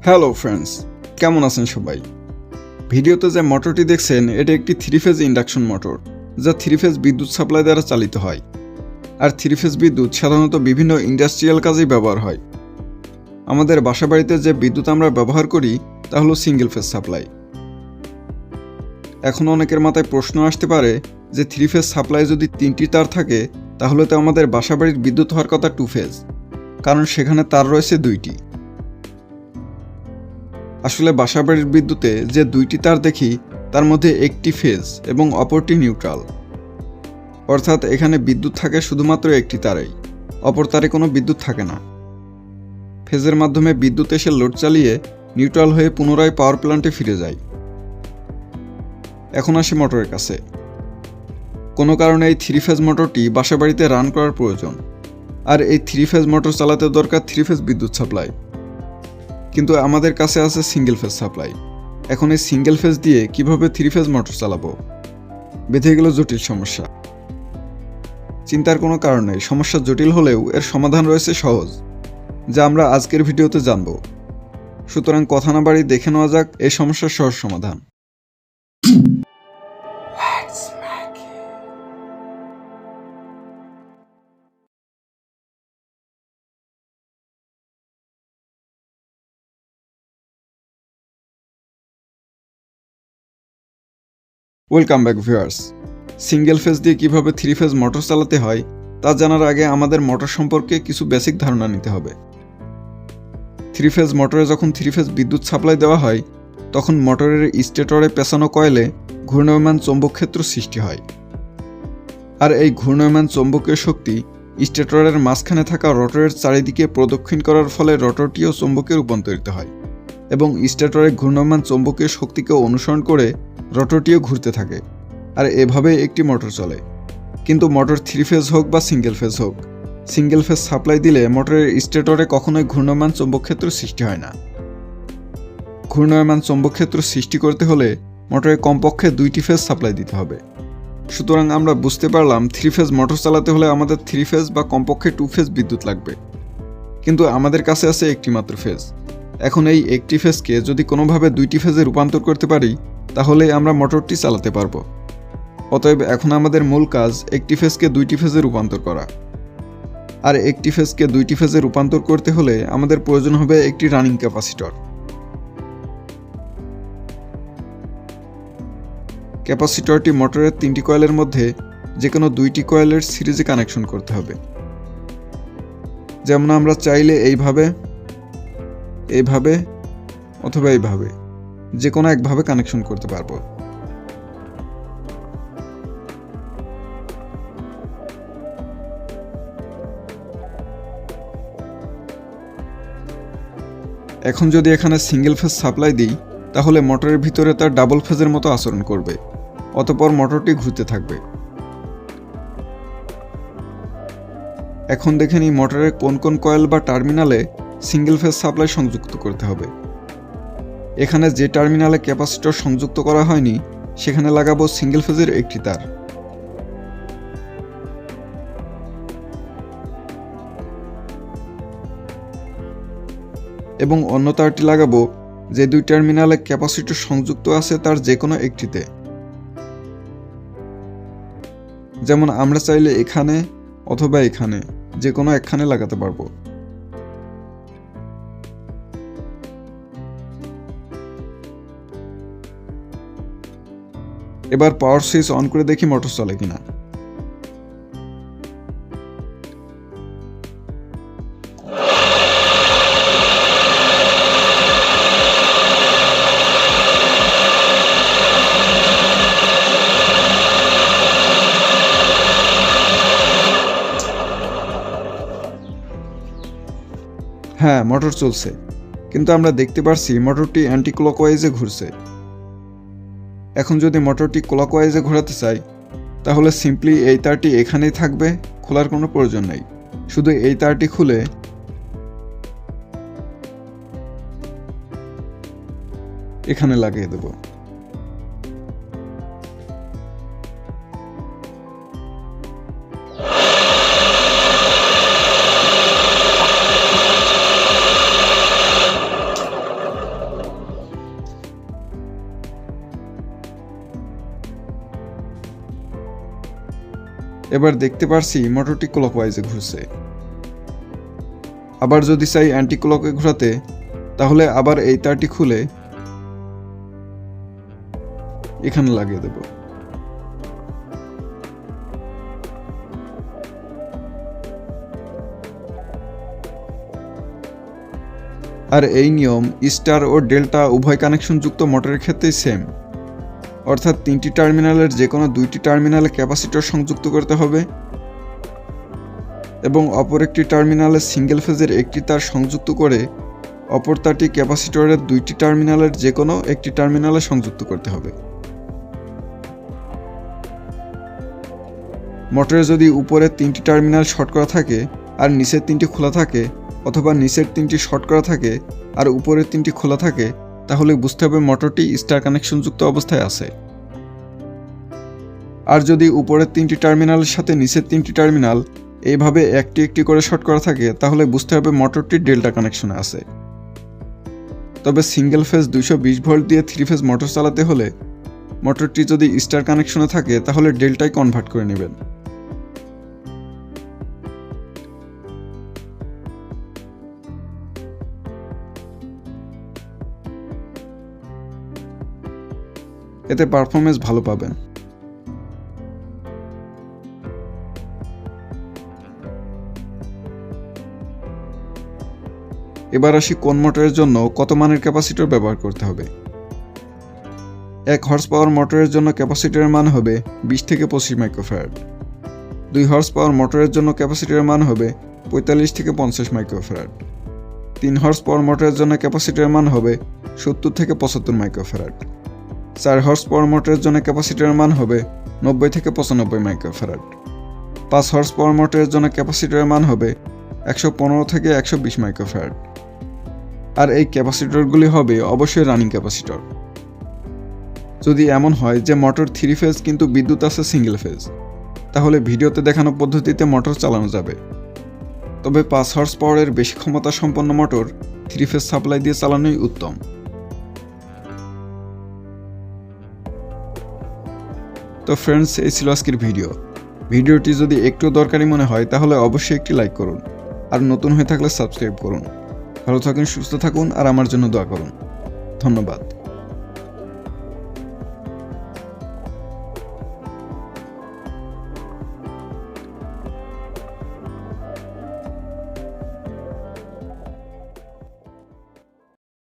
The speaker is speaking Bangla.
হ্যালো ফ্রেন্ডস, কেমন আছেন সবাই? ভিডিওতে যে মোটরটি দেখছেন এটা একটি 3 ফেজ ইন্ডাকশন মোটর, যা 3 ফেজ বিদ্যুৎ সাপ্লাই দ্বারা চালিত হয়। আর 3 ফেজ বিদ্যুৎ সাধারণত বিভিন্ন ইন্ডাস্ট্রিয়াল কাজেই ব্যবহার হয়। আমাদের বাসাবাড়িতে যে বিদ্যুৎ আমরা ব্যবহার করি তা হলো সিঙ্গেল ফেজ সাপ্লাই। এখন অনেকের মাথায় প্রশ্ন আসতে পারে যে 3 ফেজ সাপ্লাই যদি 3টি তার থাকে তাহলে তো আমাদের বাসাবাড়ির বিদ্যুৎ হওয়ার কথা 2 ফেজ, কারণ সেখানে তার রয়েছে 2টি। আসলে বাসাবাড়ির বিদ্যুতে যে 2টি তার দেখি তার মধ্যে একটি ফেজ এবং অপরটি নিউট্রাল, অর্থাৎ এখানে বিদ্যুৎ থাকে শুধুমাত্র একটি তারেই, অপর তারে কোনো বিদ্যুৎ থাকে না। ফেজের মাধ্যমে বিদ্যুৎ এসে লোড চালিয়ে নিউট্রাল হয়ে পুনরায় পাওয়ার প্ল্যান্টে ফিরে যায়। এখন আসি মোটরের কাছে। কোনো কারণে এই 3 ফেজ মোটরটি বাসাবাড়িতে রান করার প্রয়োজন, আর এই 3 ফেজ মোটর চালাতে দরকার 3 ফেজ বিদ্যুৎ সাপ্লাই। কিন্তু আমাদের কাছে আছে সিঙ্গেল ফেজ সাপ্লাই। এখন এই সিঙ্গেল ফেজ দিয়ে কিভাবে 3 ফেজ মোটর চালাবো? বেঁধে গেল জটিল সমস্যা। চিন্তার কোনো কারণ নেই, সমস্যা জটিল হলেও এর সমাধান রয়েছে সহজ, যা আমরা আজকের ভিডিওতে জানব। সুতরাং কথা না বাড়ি দেখে নেওয়া যাক এই সমস্যার সহজ সমাধান। Welcome back viewers. Single phase দিয়ে কিভাবে 3 ফেজ মোটর চালাতে হয় তা জানার আগে আমাদের মোটর সম্পর্কে কিছু বেসিক ধারণা নিতে হবে। 3 ফেজ মোটরে যখন 3 ফেজ বিদ্যুৎ সাপ্লাই দেওয়া হয় তখন মোটরের স্টেটরে পেছানো কয়েলে ঘূর্ণায়মান চৌম্বক ক্ষেত্র সৃষ্টি হয়। আর এই ঘূর্ণায়মান চৌম্বকীয় শক্তি স্টেটরের মাঝখানে থাকা রটরের চারিদিকে প্রদক্ষিণ করার ফলে রটরটিও চৌম্বকে রূপান্তরিত হয় এবং স্টেটরের ঘূর্ণায়মান চৌম্বকীয় শক্তিকে অনুসরণ করে রটরটিও ঘুরতে থাকে। আর এভাবেই একটি মোটর চলে। কিন্তু মোটর 3 ফেজ হোক বা সিঙ্গেল ফেজ হোক, সিঙ্গেল ফেজ সাপ্লাই দিলে মোটরের স্টেটরে কখনোই ঘূর্ণায়মান চৌম্বক ক্ষেত্র সৃষ্টি হয় না। ঘূর্ণায়মান চৌম্বক ক্ষেত্র সৃষ্টি করতে হলে মোটরে কমপক্ষে 2টি ফেজ সাপ্লাই দিতে হবে। সুতরাং আমরা বুঝতে পারলাম 3 ফেজ মোটর চালাতে হলে আমাদের 3 ফেজ বা কমপক্ষে 2 ফেজ বিদ্যুৎ লাগবে। কিন্তু আমাদের কাছে আছে একটি মাত্র ফেজ। এখন এই একটি ফেজকে যদি কোনোভাবে 2টি ফেজে রূপান্তর করতে পারি তাহলে আমরা মোটরটি চালাতে পারবো। অতএব এখন আমাদের মূল কাজ একটি ফেজকে 2টি ফেজে রূপান্তর করা। আর একটি ফেজকে 2টি ফেজে রূপান্তর করতে হলে আমাদের প্রয়োজন হবে একটি রানিং ক্যাপাসিটর। ক্যাপাসিটরটি মোটরের 3টি কয়েলের মধ্যে যে কোনো 2টি কয়েলের সিরিজে কানেকশন করতে হবে। যেমন আমরা চাইলে এইভাবে, এইভাবে অথবা এইভাবে যে কোনো একভাবে কানেকশন করতে পারবো। এখন যদি এখানে সিঙ্গেল ফেজ সাপ্লাই দিই তাহলে মোটরের ভিতরে তার ডাবল ফেজের মতো আচরণ করবে, অতঃপর মোটরটি ঘুরতে থাকবে। এখন দেখে নিই মোটরের কোন কোন কয়েল বা টার্মিনালে সিঙ্গেল ফেজ সাপ্লাই সংযুক্ত করতে হবে। এখানে যে টার্মিনালে ক্যাপাসিটর সংযুক্ত করা হয়নি সেখানে লাগাবো সিঙ্গেল ফেজের একটি তার। এবং অন্য তারটি লাগাবো যে 2 টার্মিনালে ক্যাপাসিটর সংযুক্ত আছে তার যে কোনো একটিতে। যেমন আমরা চাইলে এখানে অথবা এখানে যে কোনো একখানে লাগাতে পারবো। এবার পাওয়ার সুইচ অন করে দেখি মোটর চলে কিনা। হ্যাঁ, মোটর চলছে, কিন্তু আমরা দেখতে পারছি মোটরটি অ্যান্টি ক্লকওয়াইজে ঘুরছে। এখন যদি মোটরটি ক্লকওয়াইজে ঘোরাতে চাই তাহলে সিম্পলি এই তারটি এখানেই থাকবে, খোলার কোনো প্রয়োজন নেই। শুধু এই তারটি খুলে এখানে লাগিয়ে দেব। এবার দেখতে পারছি মোটরটি ক্লকওয়াইজে ঘুরছে। আবার যদি চাই অ্যান্টি ক্লকে ঘোরাতে, তাহলে আবার এই তারটি খুলে এখানে লাগিয়ে দেব। আর এই নিয়ম স্টার ও ডেল্টা উভয় কানেকশনযুক্ত মোটরের ক্ষেত্রেই সেম, অর্থাৎ 3টি টার্মিনালের যে কোনো 2টি টার্মিনালে ক্যাপাসিটর সংযুক্ত করতে হবে এবং অপর একটি টার্মিনালে সিঙ্গেল ফেজের একটি তার সংযুক্ত করে অপর তারটি ক্যাপাসিটরের 2টি টার্মিনালের যে কোনো একটি টার্মিনালে সংযুক্ত করতে হবে। মোটরে যদি উপরের 3টি টার্মিনাল শর্ট করা থাকে আর নিচের 3টি খোলা থাকে, অথবা নিচের 3টি শর্ট করা থাকে আর উপরের 3টি খোলা থাকে, তাহলে বুঝতে হবে মোটরটি স্টার কানেকশনযুক্ত অবস্থায় আছে। আর যদি উপরের 3টি টার্মিনালের সাথে নিচের 3টি টার্মিনাল এইভাবে একটি একটি করে শর্ট করা থাকে, তাহলে বুঝতে হবে মোটরটি ডেল্টা কানেকশনে আছে। তবে সিঙ্গেল ফেজ 220 ভোল্ট দিয়ে 3 ফেজ মোটর চালাতে হলে মোটরটি যদি স্টার কানেকশনে থাকে তাহলে ডেল্টায় কনভার্ট করে নেবেন। এতে পারফরমেন্স ভালো পাবেন। এবার আসি কোন মোটরের জন্য কত মানের ক্যাপাসিটর ব্যবহার করতে হবে। 1 হর্স পাওয়ার মোটরের জন্য ক্যাপাসিটরের মান হবে 20 থেকে 25 মাইক্রোফ্যারাড। 2 হর্স পাওয়ার মোটরের জন্য ক্যাপাসিটরের মান হবে 45 থেকে 50 মাইক্রোফ্যারাড। 3 হর্স পাওয়ার মোটরের জন্য ক্যাপাসিটরের মান হবে 70 থেকে 75 মাইক্রোফ্যারাড। 4 হর্স পাওয়ার মোটরের জন্য ক্যাপাসিটরের মান হবে 90 থেকে 95 মাইক্রোফ্যারাড। 5 হর্স পাওয়ার মোটরের জন্য ক্যাপাসিটরের মান হবে 115 থেকে 120 মাইক্রোফ্যারাড। আর এই ক্যাপাসিটরগুলি হবে অবশ্যই রানিং ক্যাপাসিটর। যদি এমন হয় যে মোটর 3 ফেজ কিন্তু বিদ্যুৎ আছে সিঙ্গেল ফেজ, তাহলে ভিডিওতে দেখানো পদ্ধতিতে মোটর চালানো যাবে। তবে 5 হর্স পাওয়ারের বেশি ক্ষমতা সম্পন্ন মোটর 3 ফেজ সাপ্লাই দিয়ে চালানোই উত্তম। তো ফ্রেন্ডস, এই ছিল আজকের ভিডিওটি যদি একটু দরকারি মনে হয় তাহলে অবশ্যই একটি লাইক করুন, আর নতুন হয়ে থাকলে সাবস্ক্রাইব করুন। ভালো থাকুন, সুস্থ থাকুন, আর আমার জন্য দোয়া করুন। ধন্যবাদ।